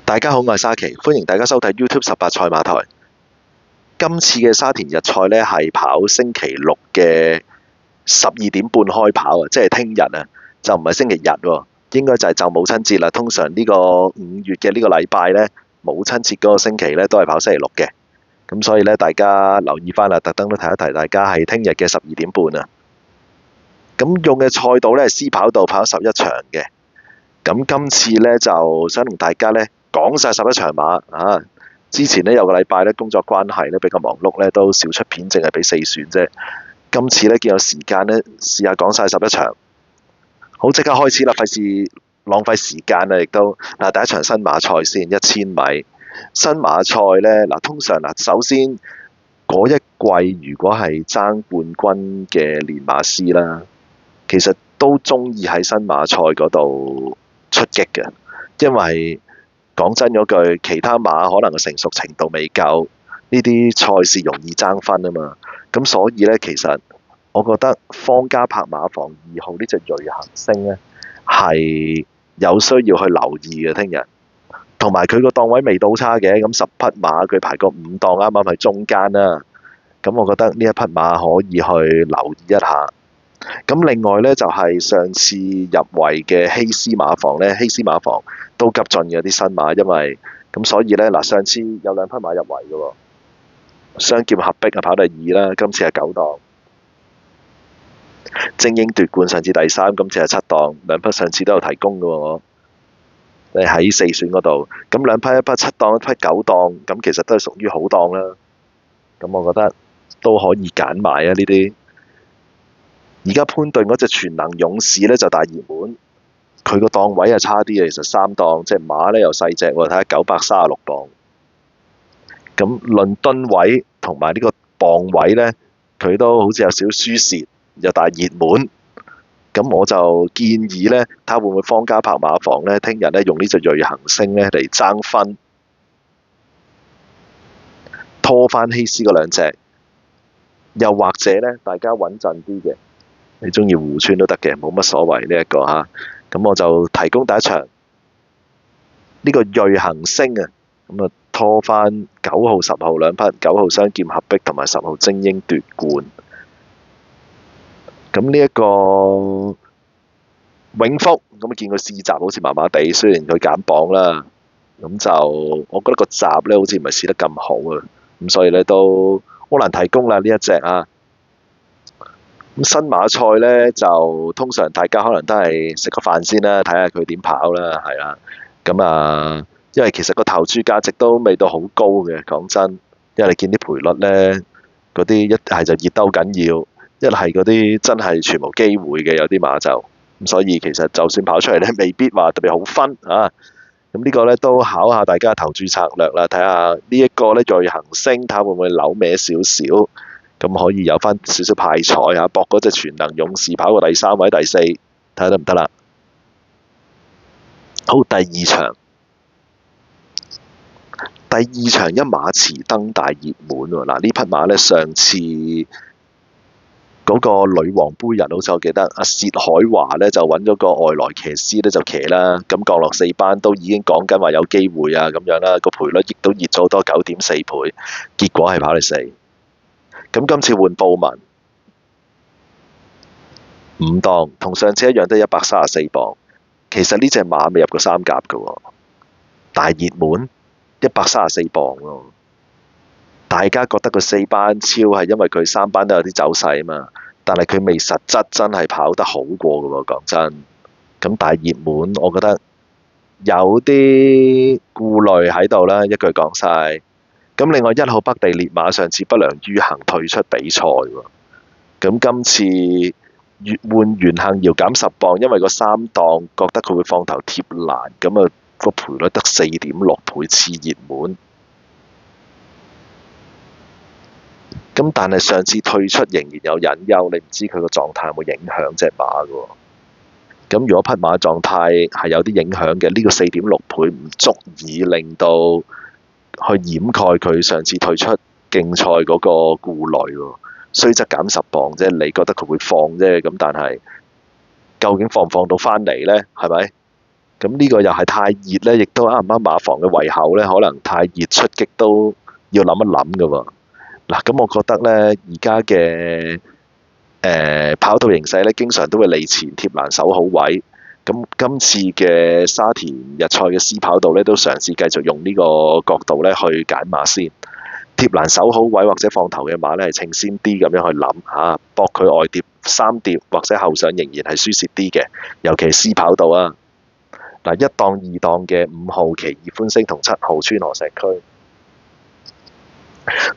大家好，我係沙琪，歡迎大家收睇 YouTube 18賽馬台。今次嘅沙田日賽呢，係跑星期六嘅12點半開跑啊，即係聽日啊，就唔係星期日喎，應該就母親節啦。通常呢個5月嘅呢個禮拜呢，母親節嗰個星期呢，都係跑星期六嘅。咁所以呢，大家留意翻啦，特登都提一提大家係聽日嘅12點半啊。咁用嘅賽道呢，係 C 跑道跑11場嘅。咁今次呢，就想同大家呢講晒11場馬啊！之前呢，有個禮拜呢，工作關係呢，比較忙碌呢，都少出片，淨係俾4選啫。今次呢，見有時間呢，試下講晒11場。好，即刻開始啦，費事浪費時間啊！亦都嗱，第一場新馬賽先，1000米新馬賽呢，嗱，通常嗱，首先嗰一季如果係爭冠軍嘅練馬師啦，其實都中意喺新馬賽嗰度出擊嘅，因為講真嗰句，其他馬可能個成熟程度未夠，呢啲賽事容易爭分啊嘛。咁所以呢，其實我覺得方嘉柏馬房2號呢隻銳行星呢，係有需要去留意嘅。聽日同埋佢個檔位未到差嘅，咁10匹馬佢排個5檔，啱啱喺中間啦。咁我覺得呢一匹馬可以去留意一下。咁另外呢，就係上次入圍嘅希斯馬房呢，希斯馬房都急進嘅啲新馬，因為咁所以呢，嗱，上次有2匹馬入圍嘅喎，雙劍合璧啊跑第2啦，今次係9檔，精英奪冠上次第3，今次係7檔，兩匹上次都有提供嘅喎，你喺4選嗰度，咁兩匹，一匹7檔，一匹9檔，咁其實都係屬於好檔啦，咁我覺得都可以揀埋啊呢啲。而家潘頓嗰隻全能勇士呢，就大熱門，佢個檔位係差啲嘅，其實3檔，隻馬呢又細隻喎，睇下936磅。咁論噸位同埋呢個磅位呢，佢都好似有少少輸蝕，又大熱門。咁我就建議呢，睇下會唔會方嘉柏馬房呢，聽日呢用呢隻銳行星呢嚟爭分，拖翻希斯嗰兩隻，又或者呢，大家穩陣啲嘅。你中意互串都得嘅，冇乜所謂呢一個嚇。咁我就提供第一場呢個銳行星啊，咁啊拖翻9號、10號兩匹，9號雙劍合璧同埋10號精英奪冠。咁呢一個永福咁啊，見佢試閘好似麻麻地，雖然佢減磅啦，咁就我覺得個閘呢好似唔係試得咁好啊，咁所以呢都好難提供啦呢一隻啊。咁新馬賽呢，就通常大家可能都係食個飯先啦，睇下佢點跑啦，係啦。咁啊，因為其實個投注價值都未到好高嘅，講真。因為你見啲賠率呢，嗰啲一係就熱兜緊要，一係嗰啲真係全無機會嘅，有啲馬就咁，所以其實就算跑出嚟呢，未必話特別好分啊。咁呢個呢，都考下大家投注策略啦，睇下呢一個呢，銳行星睇下會唔會扭歪少少。咁可以有翻少少派彩嚇，博嗰隻全能勇士跑過第3位、第4，睇下得唔得啦？好，第二場一馬池登大熱門喎。嗱，呢匹馬呢，上次嗰個女王杯人，好似我記得阿薛海華呢，就揾咗個外來騎師呢，就騎啦，咁降落4班都已經講緊話有機會啊咁樣啦，個賠率亦都熱咗好多9.4倍，結果係跑第4。咁今次換布文5檔，同上次一樣都係134磅。其實呢隻馬未入過3甲嘅喎，大熱門134磅喎。大家覺得個4班超係因為佢3班都有啲走勢啊嘛，但係佢未實質真係跑得好過嘅喎，講真。咁大熱門，我覺得有啲顧慮喺度啦，一句講晒。咁另外1號北地烈馬上次不良於行退出比賽喎，咁今次換袁幸堯減10磅，因為個3檔覺得佢會放頭貼欄，咁啊個賠率得4.6倍，次熱門。咁但係上次退出仍然有隱憂，你唔知佢個狀態有冇影響隻馬嘅喎。咁如果匹馬狀態係有啲影響嘅，呢個4.6倍唔足以令到去掩蓋佢上次退出競賽嗰個顧慮喎，雖則減10磅啫，你覺得佢會放啫，咁但係究竟放唔放到返嚟呢？係咪？咁呢個又係太熱咧，亦都啱唔啱馬房嘅胃口咧？可能太熱出擊都要諗一諗㗎喎。嗱，咁我覺得咧，而家嘅跑道形勢咧，經常都會離前貼欄守好位。咁今次嘅沙田日賽嘅 C 跑道咧，都嘗試繼續用呢個角度咧去揀馬先。貼欄守好位或者放頭嘅馬咧，係稱先啲咁樣去諗嚇，搏佢外疊三疊或者後上仍然係輸蝕啲嘅，尤其係 C 跑道啊。嗱，一檔二檔嘅5號奇異歡聲同7號川河石區，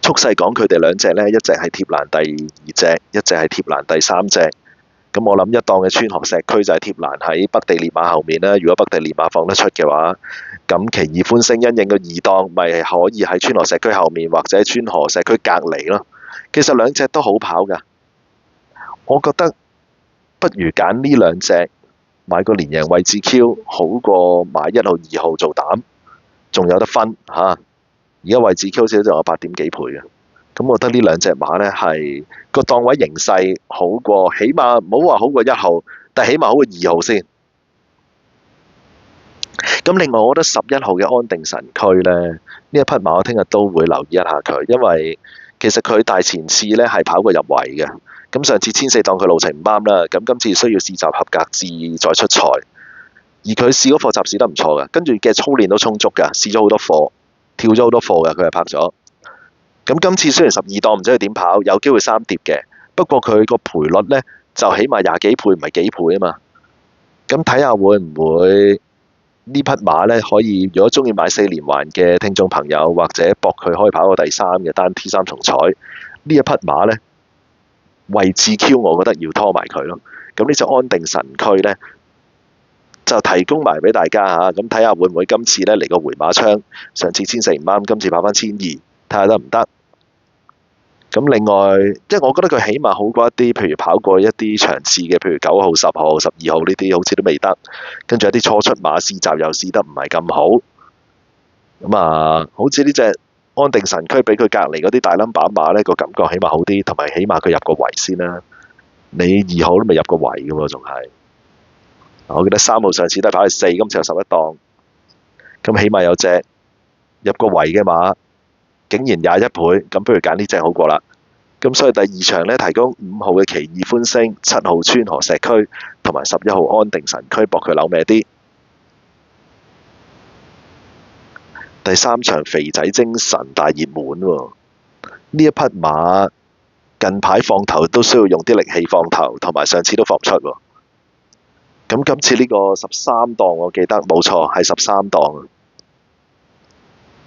速勢講佢哋兩隻呢，一隻係貼欄第2隻，一隻係貼欄第3隻。咁我諗一檔嘅川河石區就係貼欄喺北地烈馬後面啦。如果北地烈馬放得出嘅話，咁奇異歡聲因應個二檔，咪可以喺川河石區後面或者川河石區隔離咯。其實兩隻都好跑㗎，我覺得不如揀呢兩隻買個連贏位置 Q 好過買1號2號做膽，仲有得分嚇。而家位置 Q 好似仲有8點幾倍嘅。咁我覺得呢兩隻馬呢係個檔位形勢好過，起碼唔好話好過1號，但係起碼好過2號先。咁另外我覺得11號嘅安定神區呢，呢一匹馬我聽日都會留意一下佢，因為其實佢大前次呢係跑過入圍嘅。咁上次1004檔佢路程唔啱啦，咁今次需要試習合格至再出賽。而佢試嗰課習試得唔錯㗎，跟住嘅操練都充足㗎，試咗好多課，跳咗好多課㗎，佢係拍咗。咁今次雖然12檔唔知佢點跑，有機會3疊嘅，不過佢個賠率呢就起碼20幾倍，唔係幾倍啊嘛。咁睇下會唔會呢匹馬呢可以，如果中意買4連環嘅聽眾朋友，或者搏佢可以跑過第3嘅單 T3重彩，呢一匹馬呢位置 Q，我覺得要拖埋佢咯。咁呢隻安定神區呢，就提供埋俾大家嚇，咁睇下會唔會今次呢嚟個回馬槍，上次1004唔啱，今次跑翻1200，睇下得唔得？咁另外，即係我覺得佢起碼好過一啲，譬如跑過一啲場次嘅，譬如9號、10號、12號呢啲，好似都未得。跟住有啲初出馬試習又試得唔係咁好。咁啊，好似呢隻安定神區俾佢隔離嗰啲大冧把馬呢，個感覺起碼好啲，同埋起碼佢入個圍先啦。你2號都未入個圍嘅喎，仲係。我記得3號上次都係跑去4，今次有11檔。咁起碼有隻入個圍嘅馬。竟然21倍，咁不如揀呢隻好過啦。咁所以第2場呢，提供5號嘅奇異歡聲、7號川河石區同埋11號安定神區，搏佢扭咩啲。第3場肥仔精神大熱門喎，呢一匹馬近排放頭都需要用啲力氣放頭，同埋上次都放唔出喎。咁今次呢個13檔，我記得冇錯係13檔。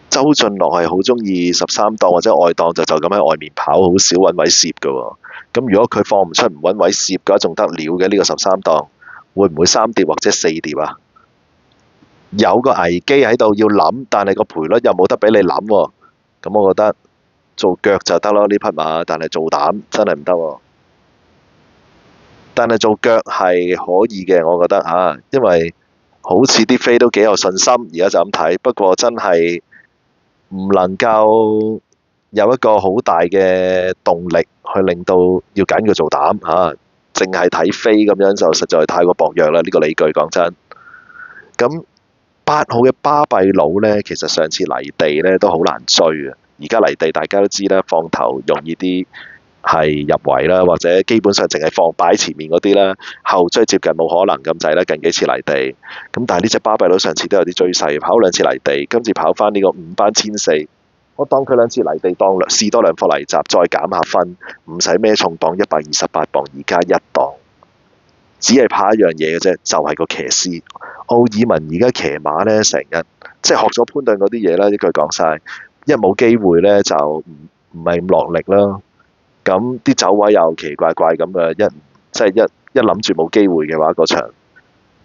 周俊樂係好中意13檔或者外檔就咁喺外面跑，好少揾位攝嘅喎。咁如果佢放唔出唔揾位攝嘅話，仲得了嘅呢個13檔，會唔會3疊或者4疊啊？有個危機喺度要諗，但係個賠率又冇得俾你諗喎。咁我覺得做腳就得咯呢匹馬，但係做膽真係唔得喎。但係做腳係可以嘅，我覺得嚇，因為好似啲飛都幾有信心，而家就咁睇。不過真係唔能夠有一個好大嘅動力去令到要揀佢做膽嚇，淨係睇飛咁樣就實在太過薄弱啦。呢個理據講真。咁8號嘅巴閉佬呢，其實上次泥地呢都好難追啊。而家泥地大家都知啦，放頭容易啲係入圍啦，或者基本上淨係放擺前面嗰啲啦，後追接近冇可能咁滯啦。近幾次泥地，咁但係呢隻巴閉佬上次都有啲追勢，跑2次泥地，今次跑翻呢個5班1004，我當佢2次泥地，當試多2課泥閘，再減下分，唔使孭重磅128磅而家1檔，只係怕一樣嘢嘅啫，就係個騎師奧爾文而家騎馬呢，成日即係學咗潘頓嗰啲嘢啦，一句講晒，一冇機會呢，就唔係咁落力啦。咁啲走位又奇怪怪咁嘅，一諗住冇機會嘅話，個場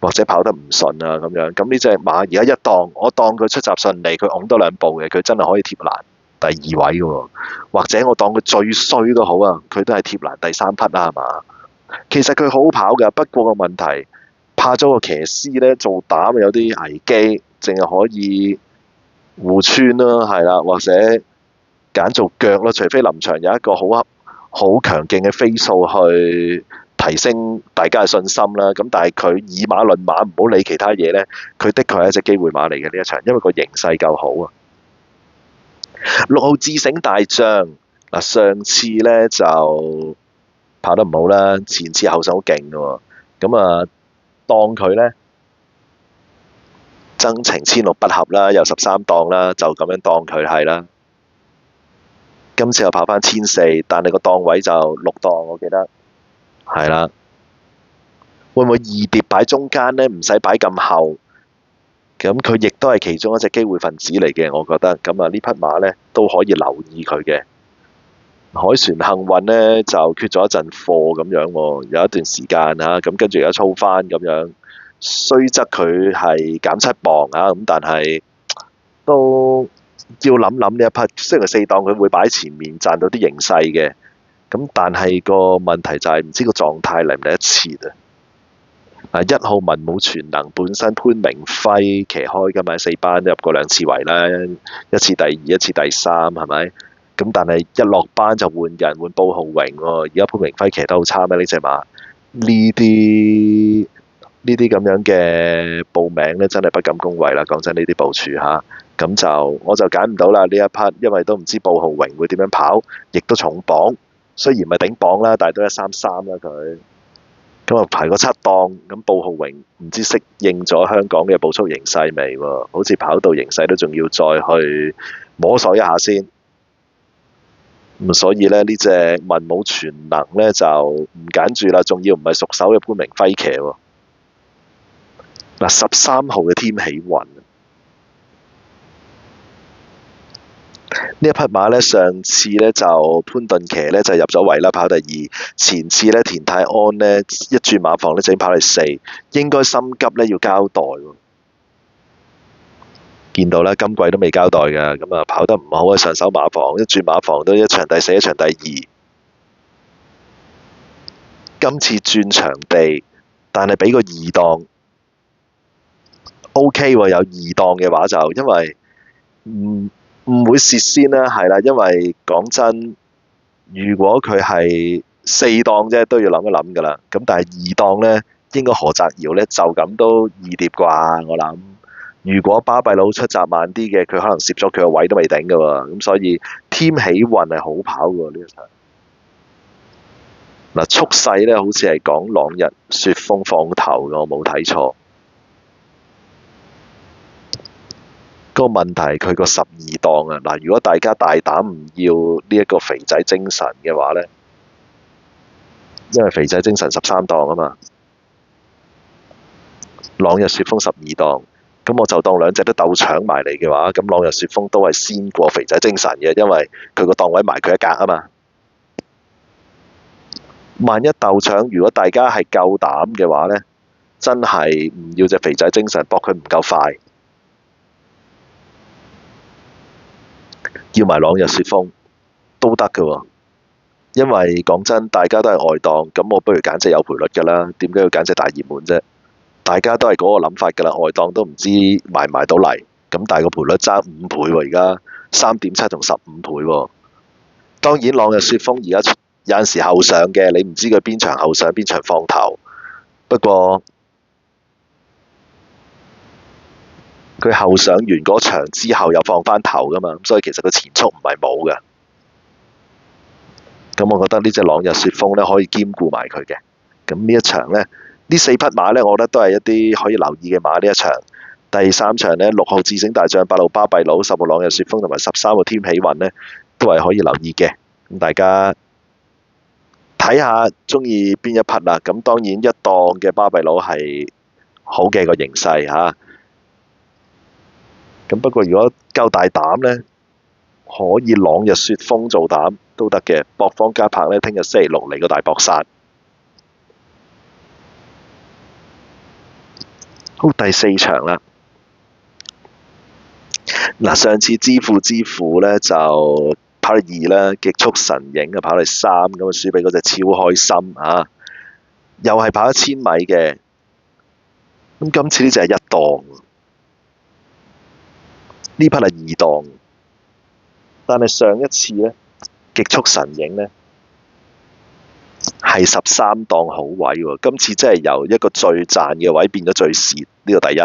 或者跑得唔順啊咁樣。咁呢隻馬而家1檔，我當佢出閘順利，佢拱多2步嘅，佢真係可以貼欄第2位嘅喎。或者我當佢最衰都好啊，佢都係貼欄第3匹啦，係嘛？其實佢好好跑㗎，不過個問題怕咗個騎師呢，做膽有啲危機，淨係可以互穿啦，係啦，或者揀做腳咯，除非臨場有一個好強勁嘅飛數去提提升大家嘅信心啦。咁但係佢以馬論馬，唔好理其他嘢呢，佢的確係一隻機會馬嚟嘅呢一場，因為個形勢夠好啊。6號智醒大將嗱，上次呢就跑得唔好啦，前次後手好勁嘅喎，咁啊當佢呢增程1600不合啦，有13檔啦，就咁樣當佢係啦。今次又跑翻1400，但係個檔位就6檔，我記得係啦。會唔會二碟擺中間呢？唔使擺咁後，咁佢亦都係其中一隻機會分子嚟嘅，我覺得。咁啊呢匹馬呢都可以留意佢嘅。海船幸運呢就缺咗一陣貨咁樣喎，有一段時間嚇，咁跟住而家操翻咁樣。雖則佢係減7磅嚇，咁但係都要諗諗呢一匹。雖然4檔佢會擺喺前面賺到啲形勢嘅，咁但係個問題就係唔知個狀態嚟唔嚟得切啊！1號文武全能本身潘明輝騎開㗎嘛，4班都入過2次圍啦，一次第2，一次第3，係咪？咁但係一落班就換人，換布浩榮喎。而家潘明輝騎得好差咩？呢隻馬呢啲咁樣嘅報名咧，真係不敢恭維啦。講真，呢啲部署嚇，咁就我就揀唔到啦呢一匹，因為都唔知布浩榮會點樣跑，亦都重磅，雖然唔係頂磅啦，但係都133啦佢。咁啊排個7檔，咁布浩榮唔知適應咗香港嘅步速形勢未喎？好似跑道形勢都仲要再去摸索一下先。咁所以咧呢隻文武全能咧就唔揀住啦，仲要唔係熟手嘅潘明輝騎喎。13號嘅添喜雲呢一匹馬呢，上次呢就潘頓騎呢就入咗圍啦，跑第2。前次呢，田泰安呢一轉馬房呢就已經跑第4，應該心急呢要交代喎。見到啦，今季都未交代㗎，咁啊跑得唔好啊，上手馬房一轉馬房都一場第4，一場第2。今次轉場地，但係俾個2檔。O.K. 喎，有2檔嘅話就因為唔會蝕先啦，係啦，因為講真，如果佢係4檔啫，都要諗一諗㗎啦。咁但係2檔呢，應該何澤堯呢就咁都2碟啩，我諗。如果巴閉佬出閘慢啲嘅，佢可能攝咗佢個位都未頂㗎喎。咁所以添喜運係好跑㗎呢一場。嗱，速勢呢好似係講朗日雪峰放頭嘅，我冇睇錯。個問題佢個12檔啊，嗱，如果大家大膽唔要呢一個肥仔精神嘅話呢，因為肥仔精神13檔啊嘛，朗日雪峰12檔，咁我就當2隻都鬥搶埋嚟嘅話，咁朗日雪峰都係先過肥仔精神嘅，因為佢個檔位埋佢一格啊嘛。萬一鬥搶，如果大家係夠膽嘅話呢，真係唔要隻肥仔精神，搏佢唔夠快。要埋朗日雪峰都得嘅喎，因為講真，大家都係外檔，咁我不如揀隻有賠率嘅啦。點解要揀隻大熱門啫？大家都係嗰個諗法㗎啦，外檔都唔知埋唔埋到嚟，咁但係個賠率爭5倍喎，而家3.7同15倍喎。當然朗日雪峰而家有陣時後上嘅，你唔知佢邊場後上邊場放頭，不過佢後上完嗰場之後又放翻頭㗎嘛，咁所以其實個前速唔係冇嘅。咁我覺得呢隻朗日雪峰呢可以兼顧埋佢嘅。咁呢一場呢，呢4匹馬呢，我覺得都係一啲可以留意嘅馬。呢一場第3場呢，6號智醒大將、8號巴閉佬、10號朗日雪峰同埋13號添喜運呢，都係可以留意嘅。咁大家睇下中意邊一匹啦。咁當然一檔嘅巴閉佬係好嘅個形勢嚇。咁不過如果夠大膽呢，可以朗日雪峰做膽都得嘅。博方嘉柏呢，聽日星期6嚟個大搏殺。好，第4場啦。嗱，上次之父呢就跑第2啦，極速神影啊跑第3，咁啊輸俾嗰隻超開心啊，又係跑1000米嘅。咁今次呢隻係1檔。呢匹係2檔，但係上一次呢，極速神影呢係係13檔好位喎，今次真係由一個最賺嘅位變咗最蝕，呢個第一。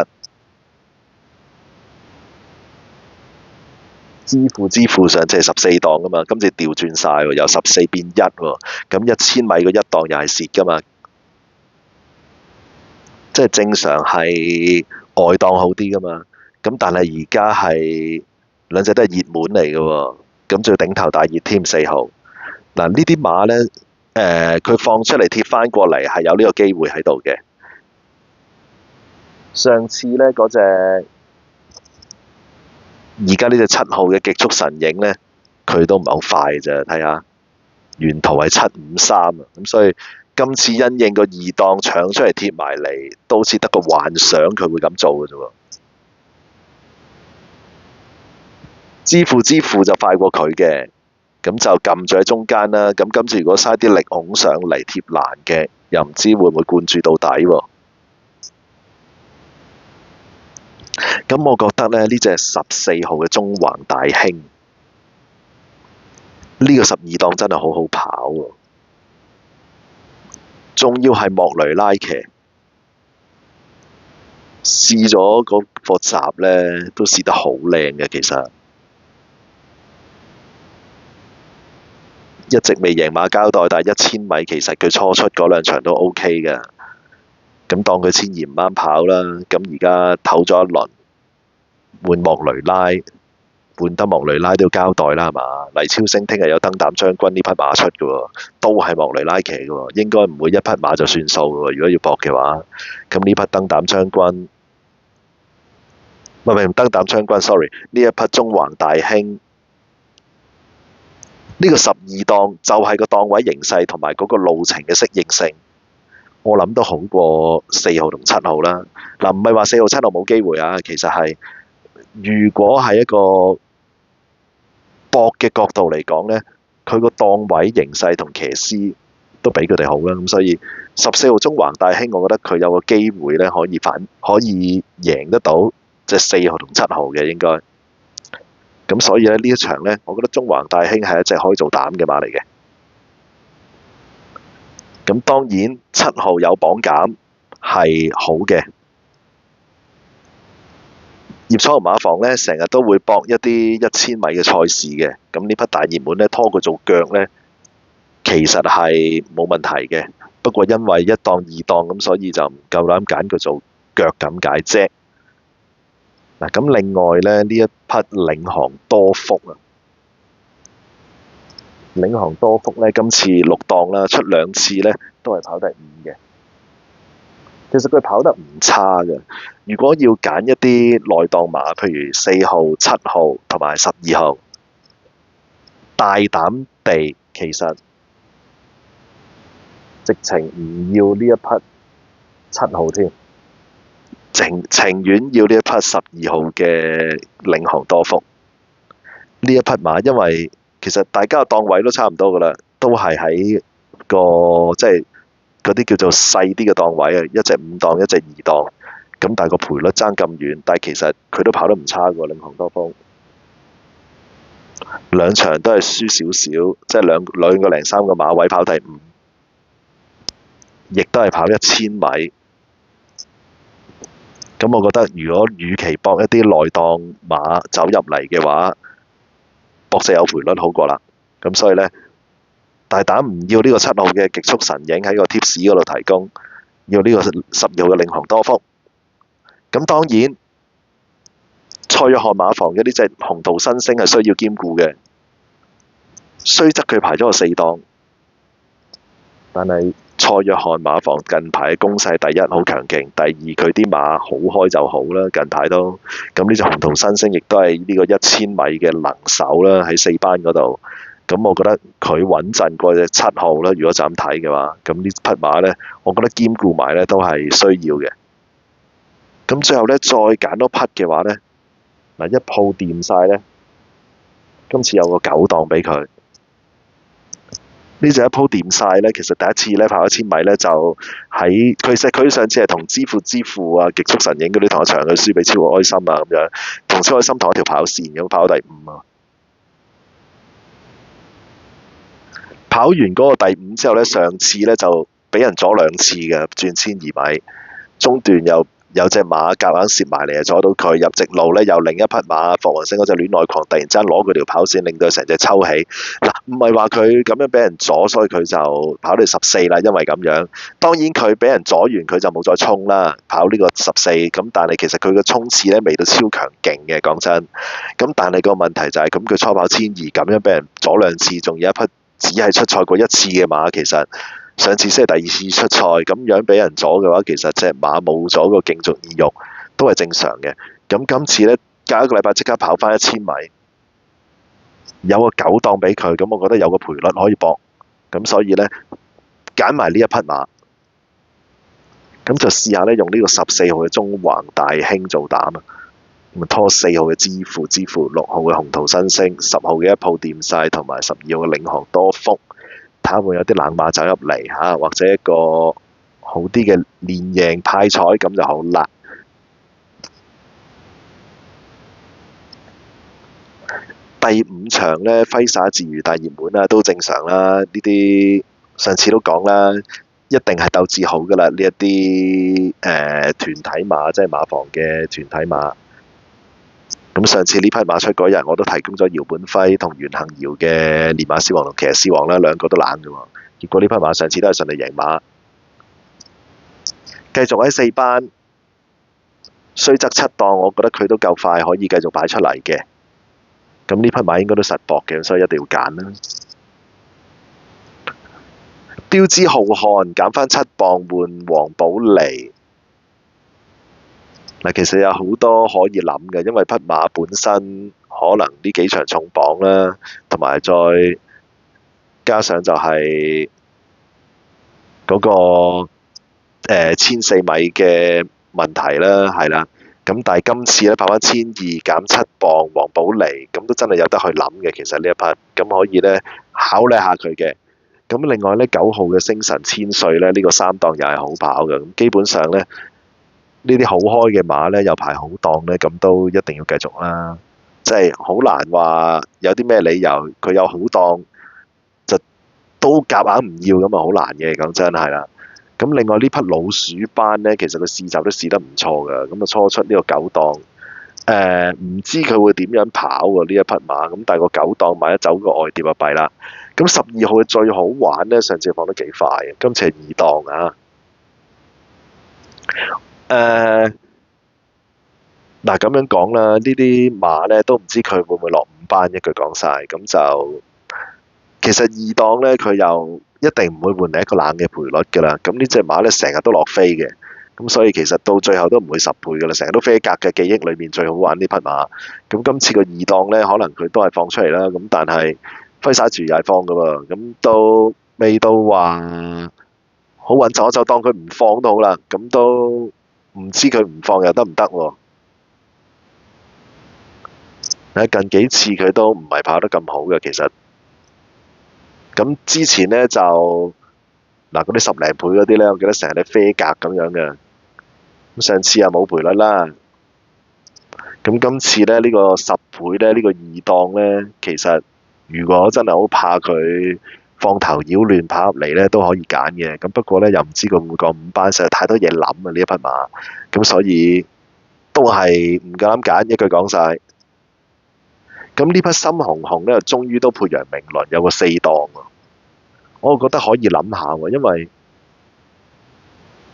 支付上次係14檔噶嘛，今次調轉晒喎，由14變1喎，咁1000米個一檔又係蝕噶嘛，即係正常係外檔好啲噶嘛，咁但係而家係兩隻都係熱門嚟嘅喎，咁最頂頭大熱添4號。嗱呢啲馬呢，佢放出嚟貼翻過嚟係有呢個機會喺度嘅。上次呢嗰隻，而家呢隻7號嘅極速神影呢，佢都唔係好快嘅啫，睇下沿途係753啊，咁所以今次因應個二檔搶出嚟貼埋嚟，都好似得個幻想佢會咁做嘅啫喎。支付就快過佢嘅，咁就撳住喺中間啦。咁今次如果嘥啲力拱上嚟貼欄嘅，又唔知會唔會灌注到底喎？咁我覺得咧，呢隻14號嘅中橫大興，呢個12檔真係好好跑喎，仲要係莫雷拉騎，試咗嗰個閘呢，都試得好靚嘅，其實一直未贏馬交代，但係1000米其實佢初出嗰兩場都 OK 嘅，咁當佢千二唔啱跑啦，咁而家唞咗一輪。換莫雷拉，換得莫雷拉都要交代啦，係嘛？黎超星聽日有燈膽將軍呢匹馬出嘅喎，都係莫雷拉騎嘅喎，應該唔會一匹馬就算數嘅喎。如果要搏嘅話，咁呢匹燈膽將軍，唔係燈膽將軍 ，sorry， 呢一匹中橫大興，呢個12檔就係個檔位形勢同埋嗰個路程嘅適應性，我諗都好過4號同7號啦。嗱，唔係話4號7號冇機會啊，其實係。如果係一個搏嘅角度嚟講呢，佢個檔位形勢同騎師都比佢哋好啦，咁所以14號中橫大興，我覺得佢有個機會呢，可以贏得到即係4號同7號嘅應該。咁所以呢一場呢，我覺得中橫大興係一隻可以做膽嘅馬嚟嘅。咁當然7號有綁減係好嘅。葉楚豪馬房咧，成日都會搏一啲1000米嘅賽事嘅，咁呢匹大熱門咧，拖佢做腳咧，其實係冇問題嘅。不過因為一檔二檔咁，所以就唔夠膽揀佢做腳咁解啫。嗱，咁另外咧，呢一匹領航多福啊，領航多福咧，今次6檔啦，出2次咧都係跑第5嘅。其實佢跑得唔差嘅。如果要揀一啲內檔馬，譬如4號、7號同埋12號，大膽地其實直情唔要呢一匹7號添，情願要呢一匹12號嘅領航多福。呢一匹馬，因為其實大家嘅檔位都差唔多噶啦，都係喺個即係嗰啲叫做細啲嘅檔位啊，一隻5檔，一隻2檔。咁但係個賠率爭咁遠，但係其實佢都跑得唔差嘅喎，領航多福。2場都係輸少少，即係兩個零3個馬位跑第5，亦都係跑1000米。咁我覺得，如果與其搏一啲內檔馬走入嚟嘅話，博隻有賠率好過啦。咁所以呢，大膽唔要呢個7號嘅極速神影喺個貼士嗰度提供，要呢個12號嘅領航多福。咁當然，蔡約翰馬房嘅呢隻紅桃新星係需要兼顧嘅，雖則佢排咗個4檔，但係蔡約翰馬房近排攻勢第一好強勁，第二佢啲馬好開就好啦，近排都咁呢隻紅桃新星亦都係呢個1000米嘅能手啦，喺4班嗰度，咁我覺得佢穩陣過隻7號啦。如果就咁睇嘅話，咁呢匹馬呢，我覺得兼顧埋呢都係需要嘅。咁最後咧，再揀多匹嘅話咧，嗱一鋪掂晒咧，今次有個9檔俾佢。呢隻一鋪掂晒咧，其實第一次咧跑1000米咧，就喺其實佢上次係同支付啊、極速神影嗰啲同一場，佢輸俾超愛心啊咁樣，同超愛心同一條跑線咁跑到第5啊。跑完嗰個第五之後咧，上次咧就俾人阻兩次嘅轉1200米，中段又有隻馬夾硬攝埋嚟，阻到佢入直路咧，又另一匹馬霍王星嗰隻戀愛狂突然之間攞佢條跑線，令到成隻抽起。嗱，唔係話佢咁樣俾人阻，所以佢就跑到14啦，因為咁樣。當然佢俾人阻完，佢就冇再衝啦，跑呢個14。咁但係其實佢嘅衝刺咧未到超強勁嘅，講真。咁但係個問題就係咁，佢初跑1200咁樣俾人阻兩次，仲有一匹只係出賽過一次嘅馬，其實上次先係第二次出賽，咁樣俾人阻嘅話，其實隻馬冇咗個競逐意欲，都係正常嘅。咁今次呢，隔一個禮拜即刻跑翻1000米，有個9檔俾佢，咁我覺得有個賠率可以搏，咁所以呢，揀埋呢一匹馬，咁就試下呢，用呢個14號嘅中橫大興做膽啊，咁拖4號嘅之父6號嘅紅桃新星，10號嘅一鋪掂晒，同埋12號嘅領航多福。睇下會有啲冷馬走入嚟嚇，或者一個好啲嘅連贏派彩咁就好啦。第5場呢，揮灑自如大熱門啦，都正常啦。呢啲上次都講啦，一定係鬥志好噶啦。呢一啲團體馬，即係馬房嘅團體馬。咁上次呢匹馬出嗰日，我都提供咗姚本輝同袁幸堯嘅練馬師王同騎師王啦，兩個都冷嘅喎。結果呢匹馬上次都係順利贏馬，繼續喺4班，雖則7檔，我覺得佢都夠快可以繼續擺出嚟嘅。咁呢匹馬應該都實搏嘅，所以一定要揀啦。標之浩瀚減翻7磅換黃寶利。嗱，其實有好多可以諗嘅，因為匹馬本身可能呢幾場重磅啦，同埋再加上就係嗰個1400米嘅問題啦，係啦。咁但係今次咧跑翻1200減7磅黃寶利，咁都真係有得去諗嘅。其實呢一匹咁可以咧考慮下佢嘅。咁另外咧9號嘅星神千歲咧，呢個3檔又係好跑嘅。咁基本上咧，呢啲好開嘅馬呢，有排好檔呢，咁都一定要繼續啦。即係好難話有啲咩理由佢有好檔就都夾硬唔要咁啊，好難嘅，講真係啦。咁另外呢匹老鼠班呢，其實佢試集都試得唔錯㗎。咁啊初出呢個9檔，唔知佢會點樣跑喎呢一匹馬。咁但係個9檔買一走個外碟就弊啦。咁12號嘅最好玩呢，上次放得幾快嘅，今次係2檔啊。嗱咁樣講啦，呢啲馬呢都唔知佢會唔會落5班，一句講晒。咁就其實2檔呢，佢又一定唔會換嚟一個冷嘅賠率㗎啦。咁呢隻馬呢，成日都落飛嘅，咁所以其實到最後都唔會10倍㗎啦，成日都飛格嘅。記憶裏面最好玩呢匹馬。咁今次個2檔呢，可能佢都係放出嚟啦。咁但係揮灑住又係放㗎喎，咁都未到話好穩陣，就當佢唔放都好啦。咁都唔知佢唔放又得唔得喎？近幾次佢都唔係跑得咁好嘅，其實。咁之前呢，就嗱嗰啲10零倍嗰啲呢，我記得成日都飛格咁樣嘅。咁上次又冇賠率啦。咁今次呢，呢個10倍呢，呢個2檔呢，其實如果真係好怕佢放頭擾亂跑入嚟呢，都可以揀嘅。咁不過呢，又唔知佢會唔會過5班，實在太多嘢諗啊呢一匹馬。咁所以都係唔夠膽揀，一句講晒。咁呢匹深紅紅呢，終於都配陽明麟有個4檔喎，我覺得可以諗下喎，因為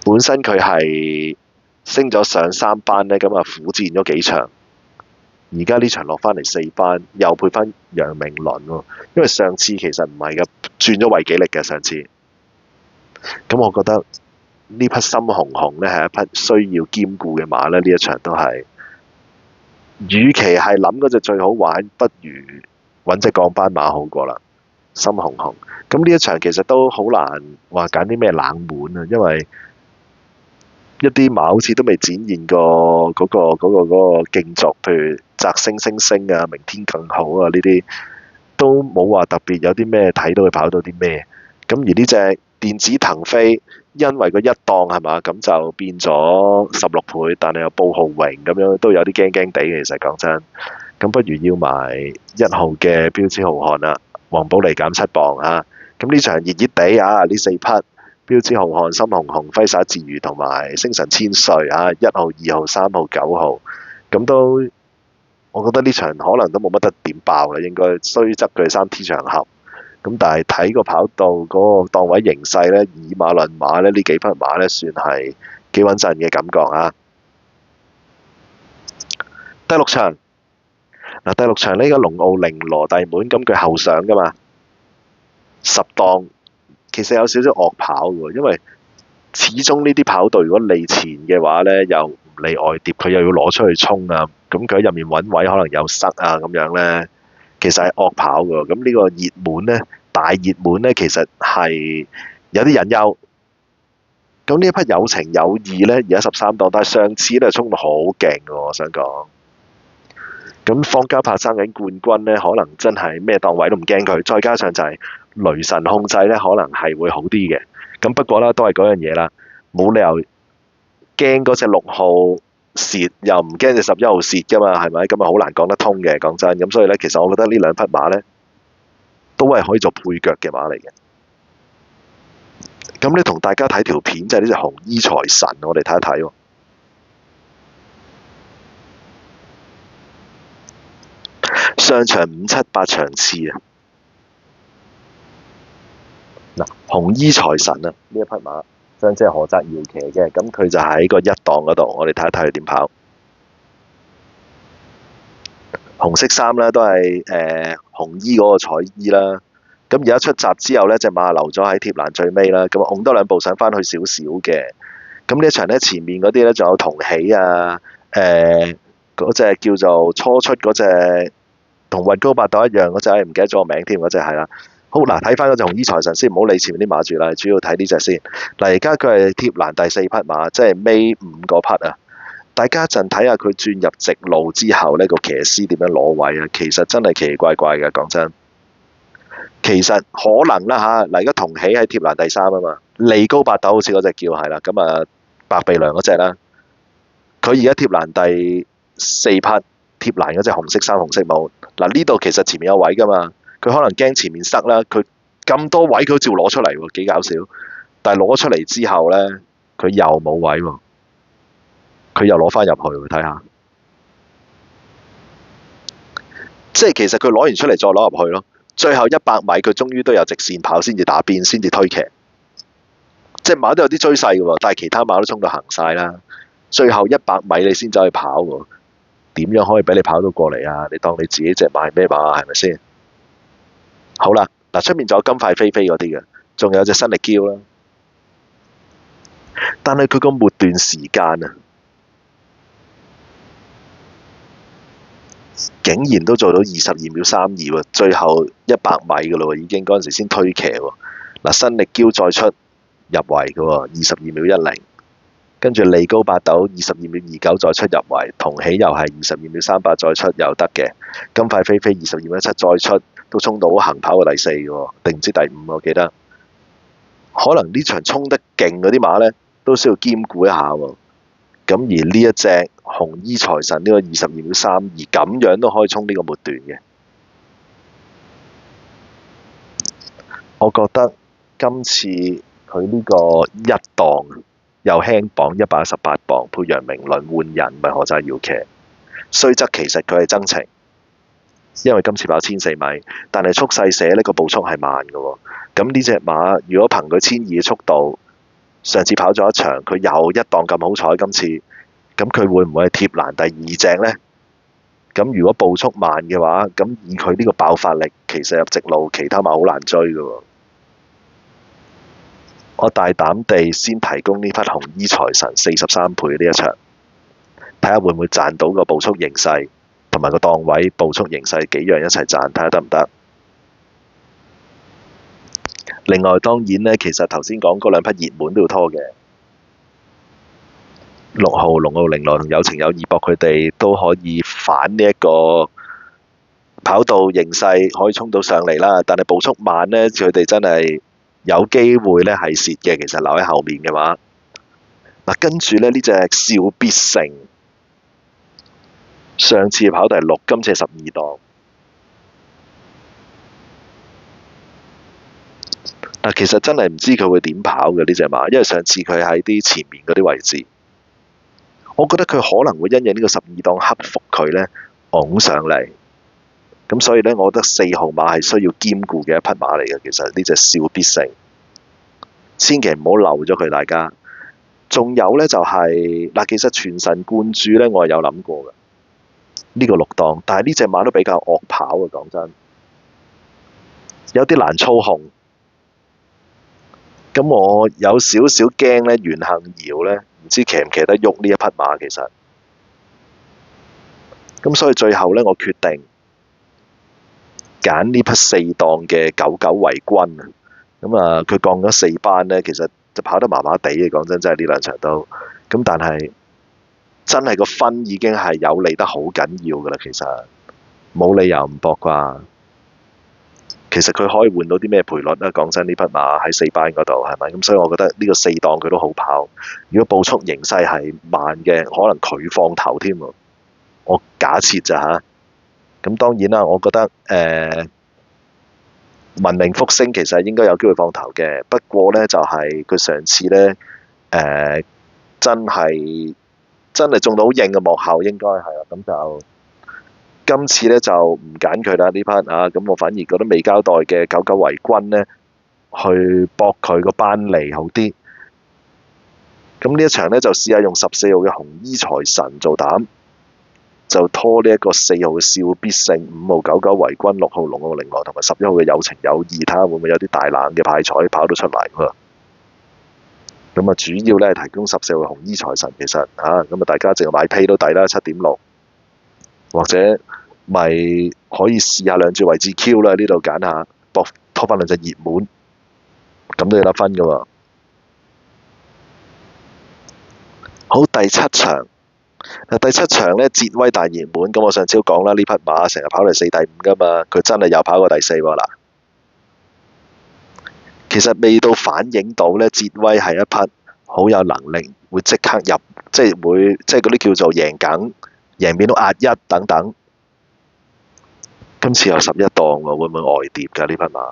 本身佢係升咗上3班呢，咁啊苦戰咗幾場，而家呢場落翻嚟4班，又配翻陽明麟喎，因為上次其實唔係嘅，轉咗維己力嘅上次，咁我覺得呢匹深紅紅呢係一匹需要兼顧嘅馬呢，呢一場都係。與其係諗嗰隻最好玩，不如揾隻降班馬好過啦。深紅紅咁呢一場其實都好難話揀啲咩冷門啊，因為一啲馬好似都未展現過嗰個競逐，譬如摘星星星啊、明天更好啊呢啲，都冇話特別有啲咩睇到佢跑到啲咩。咁而呢隻電子騰飛，因為個1檔係嘛，咁就變咗16倍，但係又報號榮咁樣，都有啲驚驚地嘅。其實講真，咁不如要埋1號嘅標之浩瀚啦，黃寶利減7磅啊。咁呢場熱熱地啊，呢四匹標誌紅汗、深紅紅、揮灑自如同埋星辰千歲啊，1號、2號、3號、9號，咁都我覺得呢場可能都冇乜得點爆啦，應該雖則佢係3T 場合。咁但係睇個跑道嗰個檔位形勢咧，以馬論馬咧，呢幾匹馬咧算係幾穩陣嘅感覺啊！第六場嗱，第六場呢個龍奧凌羅帝滿，咁佢後上噶嘛，10檔其實有少少惡跑喎，因為始終呢啲跑道如果利前嘅話咧，又唔利外碟，佢又要攞出去衝啊，咁佢喺入面揾位可能有塞啊咁樣咧。其實係惡跑㗎，咁呢個熱門呢，大熱門呢，其實係有啲隱憂。咁呢一匹有情有義呢，而家13檔，但係上次呢衝到好勁喎，我想講。咁方家柏爭緊冠軍呢，可能真係咩檔位都唔驚佢，再加上就係雷神控制呢，可能係會好啲嘅。咁不過啦，都係嗰樣嘢啦，冇理由驚嗰隻6號蝕，又唔驚隻11號蝕㗎嘛，係咪？咁啊好難講得通嘅，講真。咁所以呢，其實我覺得呢兩匹馬呢，都係可以做配腳嘅馬嚟嘅。咁你同大家睇條片就係呢隻紅衣財神，我哋睇一睇喎。上場5、7、8場次啊！嗱，紅衣財神啊，呢一匹馬上隻何澤堯騎嘅，咁佢就喺個1檔嗰度，我哋睇一睇佢點跑。紅色衫咧都係紅衣嗰個彩衣啦。咁而家出閘之後呢，隻馬留咗喺貼欄最尾啦，咁拱多2步上翻去少少嘅。咁呢一場呢，前面嗰啲呢，仲有同喜啊，嗰隻叫做初出嗰隻，同運高八斗一樣嗰隻，唔記得咗個名添，嗰隻係啦。好嗱，睇翻嗰隻紅衣財神先，唔好理前面啲馬住啦，主要睇呢隻先。嗱，而家佢係貼欄第4匹馬，即係尾5個匹啊。大家一陣睇下佢轉入直路之後呢，個騎師點樣攞位啊？其實真係奇奇怪怪嘅，講真。其實可能啦嚇，嗱，而家同喜喺貼欄第3啊嘛，利高八斗好似嗰隻叫係啦，咁啊白鼻梁嗰隻啦，佢而家貼欄第4匹，貼欄嗰隻紅色衫紅色帽，嗱，呢度其實前面有位噶嘛，佢可能驚前面塞啦，佢咁多位佢都照攞出嚟喎，幾搞笑，但係攞出嚟之後呢，佢又冇位喎，佢又攞翻入去喎，睇下，即係其實佢攞完出嚟再攞入去咯。最後100米，佢終於都有直線跑，先至打邊，先至推騎。隻馬都有啲追勢嘅喎，但係其他馬都衝到行晒啦。最後100米你先走去跑喎，點樣可以俾你跑到過嚟啊？你當你自己隻馬係咩馬係咪先？好啦，嗱，出面仲有金塊飛飛嗰啲嘅，仲有隻新力嬌啦。但係佢個末段時間啊，竟然都做到22秒32喎，最後100米嘅咯喎，已經嗰陣時先推騎喎。嗱，新力嬌再出入圍嘅喎，22秒10，跟住利高八斗22秒29再出入圍，同喜又係22秒38再出又得嘅。金塊飛飛22秒17再出，都衝到行跑嘅第4嘅喎，定唔知第5我記得。可能呢場衝得勁嗰啲馬呢，都需要兼顧一下喎。咁而呢一隻紅衣財神呢個22秒32，咁樣都可以衝呢個末段嘅。我覺得今次佢呢個1檔又輕磅118磅，配楊明倫換人，唔係何澤堯騎。雖則其實佢係增程，因為今次跑1400米，但係速勢寫呢個步速係慢嘅喎。咁呢隻馬如果憑佢1200嘅速度，上次跑咗一場，佢又1檔咁好彩，今次咁佢會唔會係貼欄第2隻呢？咁如果步速慢嘅話，咁以佢呢個爆發力，其實入直路其他馬好難追嘅喎。我大膽地先提供呢匹紅衣財神43倍呢一場，睇下會唔會賺到個步速形勢同埋個檔位步速形勢幾樣一齊賺，睇下得唔得？另外當然呢，其實頭先講嗰兩匹熱門都要拖嘅，6號龍奧凌羅同有情有義博，佢哋都可以反呢一個跑道形勢，可以衝到上嚟啦。但係步速慢呢，佢哋真係有機會呢係蝕嘅。其實留喺後面嘅話，嗱，跟住呢隻少必勝，上次跑第6，今次係12檔。嗱，其實真係唔知佢會點跑嘅呢隻馬，因為上次佢喺啲前面嗰啲位置，我覺得佢可能會因應呢個12檔克服佢呢，拱上嚟。咁所以呢，我覺得4號馬係需要兼顧嘅一匹馬嚟嘅。其實呢隻少必勝，千祈唔好漏咗佢，大家。仲有呢，就係嗱，其實全神貫注呢，我係有諗過嘅呢個6檔，但係呢隻馬都比較惡跑啊，講真，有啲難操控。咁我有少少驚呢，袁幸堯呢，唔知騎唔騎得喐呢一匹馬其實。咁所以最後呢，我決定揀呢匹4檔嘅99為君啊。咁啊，佢降咗4班呢，其實就跑得麻麻地嘅，講真，真係呢兩場都。咁但係真係個分已經係有利得好緊要㗎啦，其實冇理由唔搏啩。其實佢可以換到啲咩賠率咧？講真，呢匹馬喺4班嗰度係咪？咁所以我覺得呢個4檔佢都好跑。如果步速形勢係慢嘅，可能佢放頭添喎。我假設咋嚇。咁當然啦，我覺得文明復星其實應該有機會放頭嘅。不過呢，就係佢上次呢，真係中到好硬嘅幕後，應該係啦。咁就今次呢，就唔揀佢啦呢匹啊。咁我反而覺得未交代嘅99為君呢，去搏佢個班嚟好啲。咁呢一場呢，就試下用14號嘅紅衣財神做膽，就拖呢一個4號嘅少必勝、5號99為君、6號龍傲玲瓏同埋11號嘅有情有義，睇下會唔會有啲大冷嘅派彩跑到出嚟喎。咁啊，主要呢係提供14號紅衣財神，其實咁啊，大家淨係買批都抵啦，7.6，或者咪可以試下兩注位置 Q 啦，呢度揀下搏拖翻兩隻熱門，咁都有得分噶喎。好，第7場。第7場呢，捷威大熱門，咁我上次都講啦，呢匹馬成日跑嚟4、第5噶嘛，佢真係又跑過第4喎嗱。其實未到反映到呢，捷威係一匹好有能力，會即刻入，即係嗰啲叫做贏緊、贏面都壓1等等。今次有11檔喎，會唔會外碟㗎呢匹馬？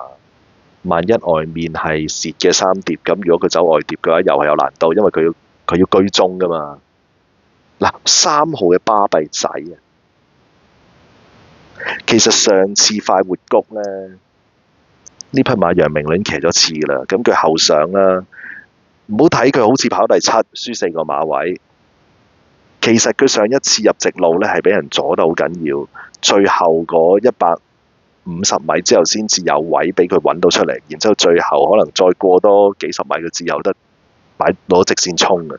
萬一外面係蝕嘅3碟，咁如果佢走外碟嘅話，又係有難度，因為佢要居中㗎嘛。嗱，3號嘅巴閉仔啊，其實上次快活谷呢，呢匹馬楊明倫騎咗次啦，咁佢後上啦，唔好睇佢好似跑第7，輸4個馬位。其實佢上一次入直路呢係俾人阻得好緊要，最後嗰150米之後先至有位俾佢揾到出嚟，然之後最後可能再過多幾十米佢至有得攞直線衝嘅。